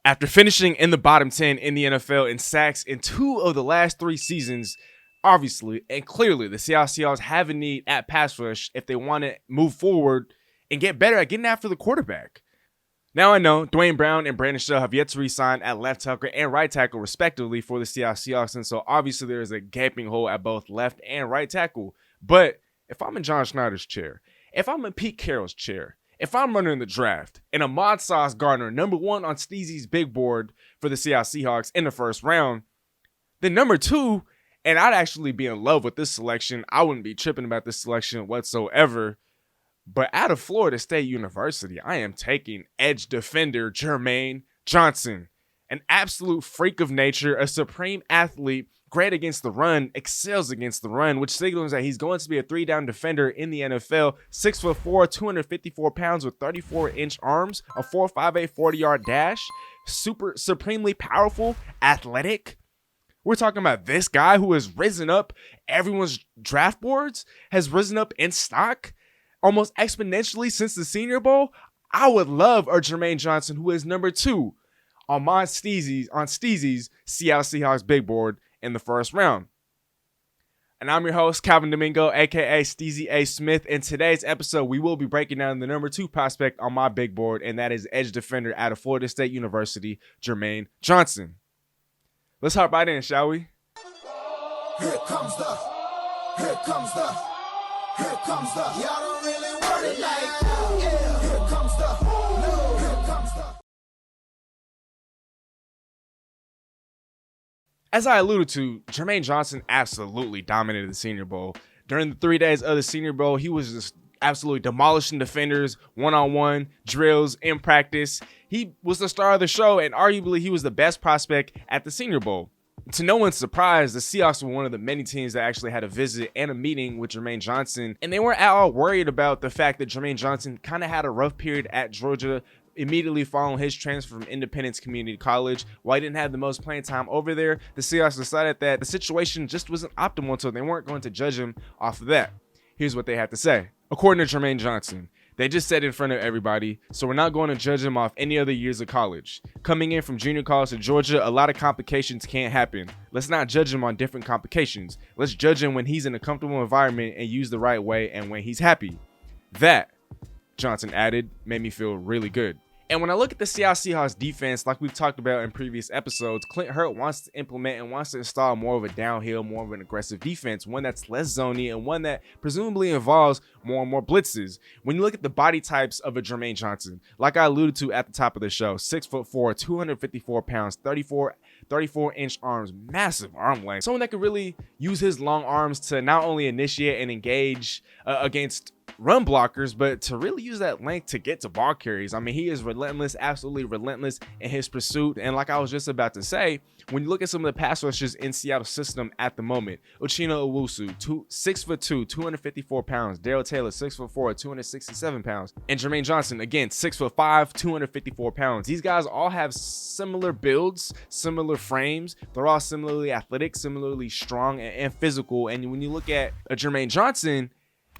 After finishing in the bottom 10 in the NFL in sacks in 2 of the last 3 seasons, obviously and clearly the Seahawks have a need at pass rush if they want to move forward and get better at getting after the quarterback. Now I know Dwayne Brown and Brandon Shell have yet to re-sign at left tackle and right tackle respectively for the Seahawks, and so obviously there is a gaping hole at both left and right tackle. But if I'm in John Schneider's chair, if I'm in Pete Carroll's chair, if I'm running the draft and Ahmad Gardner, number 1 on Steezy's big board for the Seahawks in the first round, then number 2, and I'd actually be in love with this selection. I wouldn't be tripping about this selection whatsoever. But out of Florida State University, I am taking edge defender Jermaine Johnson, an absolute freak of nature, a supreme athlete, great against the run, excels against the run, which signals that he's going to be a 3-down defender in the NFL. 6'4", 254 pounds with 34-inch arms, a 4.58 40-yard dash, supremely powerful, athletic. We're talking about this guy who has risen up everyone's draft boards, has risen up in stock almost exponentially since the Senior Bowl. I would love a Jermaine Johnson who is number 2 on Steezy's Seattle Seahawks Big Board in the first round. And I'm your host, Calvin Domingo, aka Steezy A. Smith. In today's episode, we will be breaking down the number 2 prospect on my big board, and that is edge defender out of Florida State University, Jermaine Johnson. Let's hop right in, shall we? Here comes the, y'all don't really want it like that. Yeah. Here comes the. As I alluded to, Jermaine Johnson absolutely dominated the Senior Bowl. During the 3 days of the Senior Bowl, he was just absolutely demolishing defenders, one-on-one, drills, in practice. He was the star of the show, and arguably he was the best prospect at the Senior Bowl. To no one's surprise, the Seahawks were one of the many teams that actually had a visit and a meeting with Jermaine Johnson, and they weren't at all worried about the fact that Jermaine Johnson kind of had a rough period at Georgia immediately following his transfer from Independence Community College. While he didn't have the most playing time over there, the Seahawks decided that the situation just wasn't optimal, so they weren't going to judge him off of that. Here's what they had to say. According to Jermaine Johnson, they just said in front of everybody, so we're not going to judge him off any other years of college. Coming in from junior college to Georgia, a lot of complications can't happen. Let's not judge him on different complications. Let's judge him when he's in a comfortable environment and used the right way and when he's happy. That, Johnson added, made me feel really good. And when I look at the Seahawks defense, like we've talked about in previous episodes, Clint Hurt wants to implement and wants to install more of a downhill, more of an aggressive defense, one that's less zony and one that presumably involves more and more blitzes. When you look at the body types of a Jermaine Johnson, like I alluded to at the top of the show, 6'4", 254 pounds, 34-inch arms, massive arm length. Someone that could really use his long arms to not only initiate and engage against run blockers, but to really use that length to get to ball carries. I mean, he is relentless, absolutely relentless in his pursuit. And like I was just about to say, when you look at some of the pass rushers in Seattle's system at the moment, Uchenna Owusu, 6'2", 254 pounds, Darrell Taylor, 6'4", 267 pounds, and Jermaine Johnson, again, 6'5", 254 pounds. These guys all have similar builds, similar frames. They're all similarly athletic, similarly strong and physical. And when you look at Jermaine Johnson,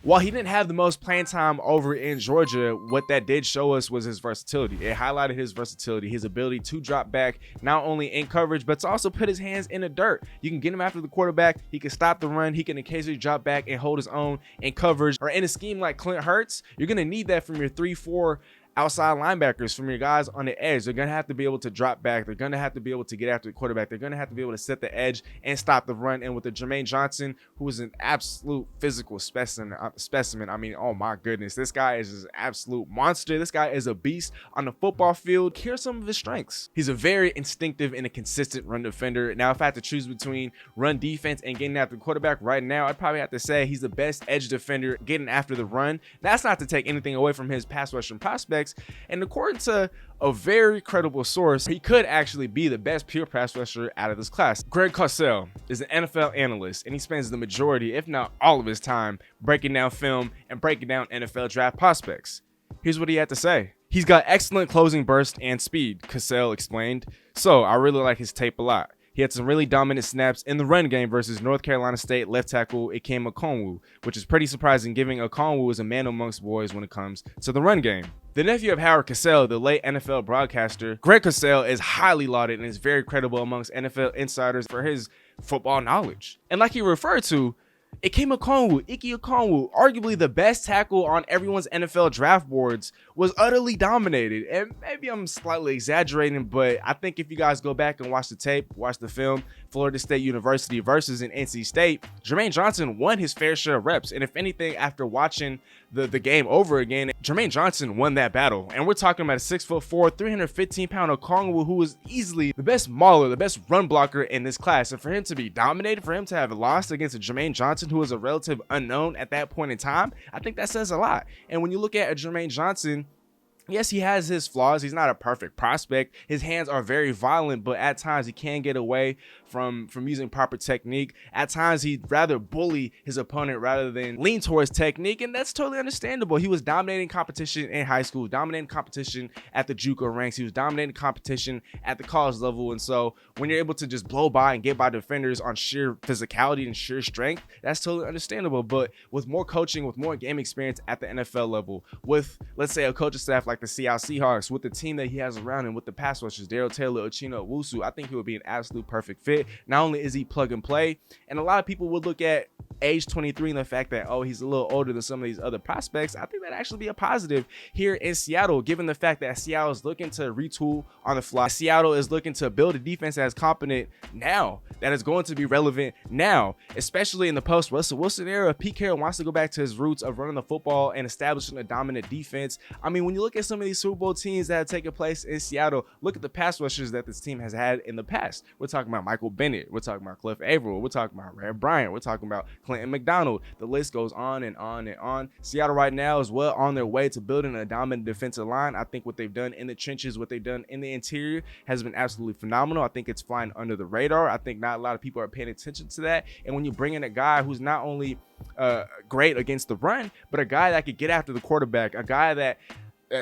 while he didn't have the most playing time over in Georgia, what that did show us was his versatility. It highlighted his versatility, his ability to drop back, not only in coverage, but to also put his hands in the dirt. You can get him after the quarterback. He can stop the run. He can occasionally drop back and hold his own in coverage. Or in a scheme like Clint Hurts, you're going to need that from your 3-4 outside linebackers, from your guys on the edge. They're going to have to be able to drop back. They're going to have to be able to get after the quarterback. They're going to have to be able to set the edge and stop the run. And with the Jermaine Johnson, who is an absolute physical specimen, I mean, oh my goodness, this guy is an absolute monster. This guy is a beast on the football field. Here are some of his strengths. He's a very instinctive and a consistent run defender. Now, if I had to choose between run defense and getting after the quarterback right now, I'd probably have to say he's the best edge defender getting after the run. That's not to take anything away from his pass rushing prospects. And according to a very credible source, he could actually be the best pure pass rusher out of this class. Greg Cosell is an NFL analyst, and he spends the majority, if not all of his time, breaking down film and breaking down NFL draft prospects. Here's what he had to say. He's got excellent closing burst and speed, Cosell explained. So I really like his tape a lot. He had some really dominant snaps in the run game versus North Carolina State left tackle Ikem Okongwu, which is pretty surprising given Okongwu is a man amongst boys when it comes to the run game. The nephew of Howard Cosell, the late NFL broadcaster, Greg Cosell, is highly lauded and is very credible amongst NFL insiders for his football knowledge. And like he referred to, Ikem Okongwu, arguably the best tackle on everyone's NFL draft boards, was utterly dominated. And maybe I'm slightly exaggerating, but I think if you guys go back and watch the tape, watch the film, Florida State University versus an NC State, Jermaine Johnson won his fair share of reps. And if anything, after watching the game over again, Jermaine Johnson won that battle. And we're talking about a 6'4", 315-pound Okongwu who was easily the best mauler, the best run blocker in this class. And for him to be dominated, for him to have lost against a Jermaine Johnson who was a relative unknown at that point in time, I think that says a lot. And when you look at a Jermaine Johnson, yes, he has his flaws. He's not a perfect prospect. His hands are very violent, but at times he can get away from using proper technique. At times he'd rather bully his opponent rather than lean towards technique, and that's totally understandable. He was dominating competition in high school, dominating competition at the JUCO ranks. He was dominating competition at the college level, and so when you're able to just blow by and get by defenders on sheer physicality and sheer strength, that's totally understandable. But with more coaching, with more game experience at the NFL level, with, let's say, a coaching staff like the Seattle Seahawks, with the team that he has around him, with the pass rushers, Darrell Taylor, Uchenna Owusu, I think he would be an absolute perfect fit. Not only is he plug and play, and a lot of people would look at age 23 and the fact that, oh, he's a little older than some of these other prospects. I think that actually be a positive here in Seattle, given the fact that Seattle is looking to retool on the fly. Seattle is looking to build a defense that is competent now, that is going to be relevant now, especially in the post-Russell Wilson era. Pete Carroll wants to go back to his roots of running the football and establishing a dominant defense. I mean, when you look at some of these Super Bowl teams that have taken place in Seattle, look at the pass rushers that this team has had in the past. We're talking about Michael Bennett. We're talking about Cliff Averill. We're talking about Red Bryant. We're talking about Clinton McDonald. The list goes on and on and on. Seattle right now is well on their way to building a dominant defensive line. I think what they've done in the trenches, what they've done in the interior has been absolutely phenomenal. I think it's flying under the radar. I think not a lot of people are paying attention to that. And when you bring in a guy who's not only great against the run, but a guy that could get after the quarterback, a guy that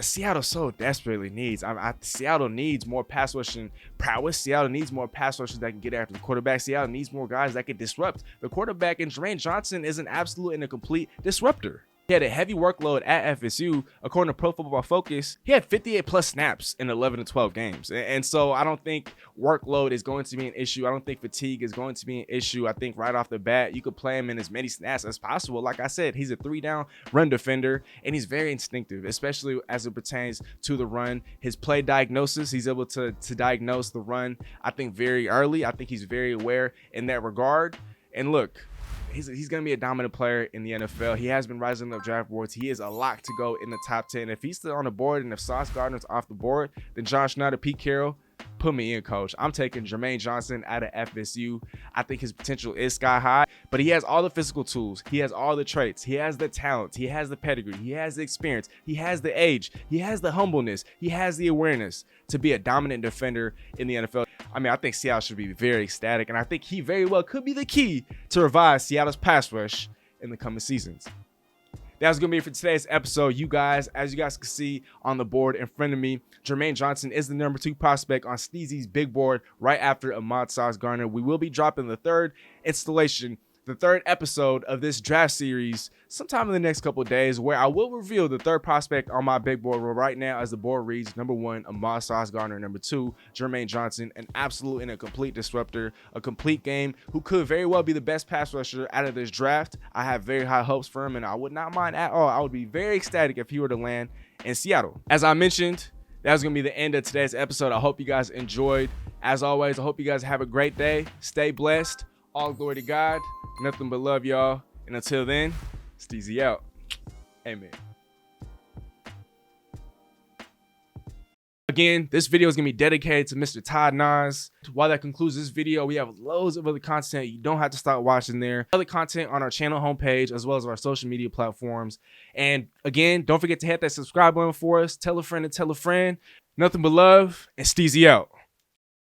Seattle so desperately needs. Seattle needs more pass rushing prowess. Seattle needs more pass rushers that can get after the quarterback. Seattle needs more guys that can disrupt the quarterback, and Jermaine Johnson is an absolute and a complete disruptor. He had a heavy workload at FSU. According to Pro Football Focus, he had 58 plus snaps in 11 to 12 games. And so I don't think workload is going to be an issue. I don't think fatigue is going to be an issue. I think right off the bat, you could play him in as many snaps as possible. Like I said, he's a 3-down run defender, and he's very instinctive, especially as it pertains to the run. His play diagnosis, he's able to diagnose the run, I think, very early. I think he's very aware in that regard. And look, he's going to be a dominant player in the NFL. He has been rising up draft boards. He is a lock to go in the top 10. If he's still on the board and if Sauce Gardner's off the board, then John Schneider, Pete Carroll, put me in, coach. I'm taking Jermaine Johnson out of FSU. I think his potential is sky high, but he has all the physical tools. He has all the traits. He has the talent. He has the pedigree. He has the experience. He has the age. He has the humbleness. He has the awareness to be a dominant defender in the NFL. I mean, I think Seattle should be very ecstatic, and I think he very well could be the key to revive Seattle's pass rush in the coming seasons. That was going to be it for today's episode. You guys, as you guys can see on the board in front of me, Jermaine Johnson is the number 2 prospect on Steezy's big board right after Ahmad Sauce Gardner. We will be dropping the third installation, the third episode of this draft series sometime in the next couple of days, where I will reveal the third prospect on my big board. Well, right now, as the board reads, number 1, Ahmad Sauce Gardner. Number 2, Jermaine Johnson, an absolute and a complete disruptor, a complete game, who could very well be the best pass rusher out of this draft. I have very high hopes for him, and I would not mind at all. I would be very ecstatic if he were to land in Seattle. As I mentioned, that was going to be the end of today's episode. I hope you guys enjoyed. As always, I hope you guys have a great day. Stay blessed. All glory to God. Nothing but love, y'all. And until then, Steezy out. Amen. Again, this video is going to be dedicated to Mr. Todd Nas. While that concludes this video, we have loads of other content. You don't have to stop watching there. Other content on our channel homepage, as well as our social media platforms. And again, don't forget to hit that subscribe button for us. Tell a friend and tell a friend. Nothing but love, and Steezy out.